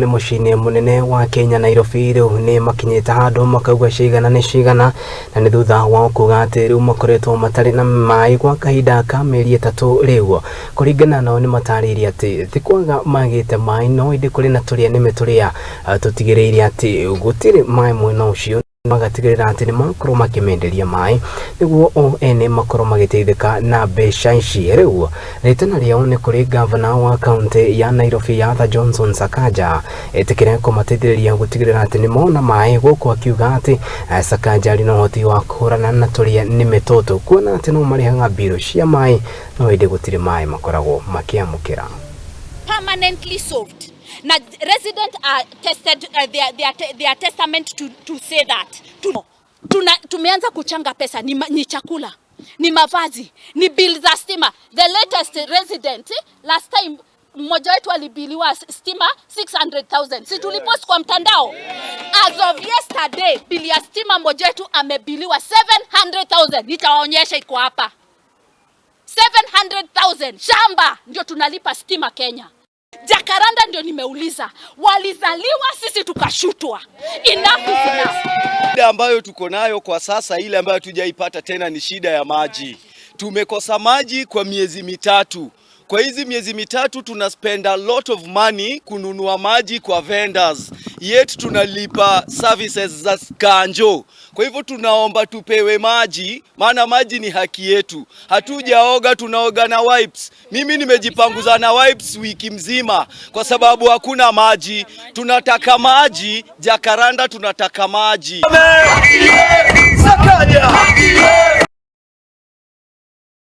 Ni mushine munene wa Kenya Nairobi riu ni makinyite handu makauga cigana ni cigana na ni thutha wa kuuga ati riu makoretwo matari na mai gwa kahinda ka mieri itatu riu kuringana nao ni matariria ati ti kwaga magite mai no indi kuri na turia nime turia tutigiriire ati gutiri mai mwena ucio magatigirira ati ni makoro makimenderia mai niguo o ene makoro magiteithika na mbeca ici riu ritana riao ni kuri governor wa county ya Nairobi ya Johnson Sakaja etikire kumateithĩrĩria gutigirira ati ni mona mai guku akiuga ati Sakaja ari no hoti wa kurana na turia nime tutu kuona ati no marihaga biro cia mai no indi gutiri mai makoragwo makiamukira permanently solved. Now, residents are tested their testament to say that. Tumeanza kuchanga pesa ni chakula, ni mavazi, ni bill za stima. The latest resident last time mmoja wetu alibiliwa stima 600,000. Si tulipost kwa mtandao. As of yesterday, bili ya stima mmoja wetu amebiliwa 700,000. Nitawaonyesha iko hapa. 700,000 shamba ndio tunalipa stima Kenya. Jakaranda ndio nimeuliza, walizaliwa sisi tukashutwa. Enough is enough. Shida ambayo tuko nayo kwa sasa, ile ambayo tujaipata tena, ni shida ya maji. Tumekosa maji kwa miezi mitatu. Kwa hizi miezi mitatu tuna spend a lot of money kununua maji kwa vendors. Yet tunalipa services za kanjo. Kwa hivyo tunaomba tupewe maji, maana maji ni haki yetu. Hatujaoga, tunaoga na wipes. Mimi nimejipanguza na wipes wiki mzima kwa sababu hakuna maji. Tunataka maji, Jakaranda tunataka maji.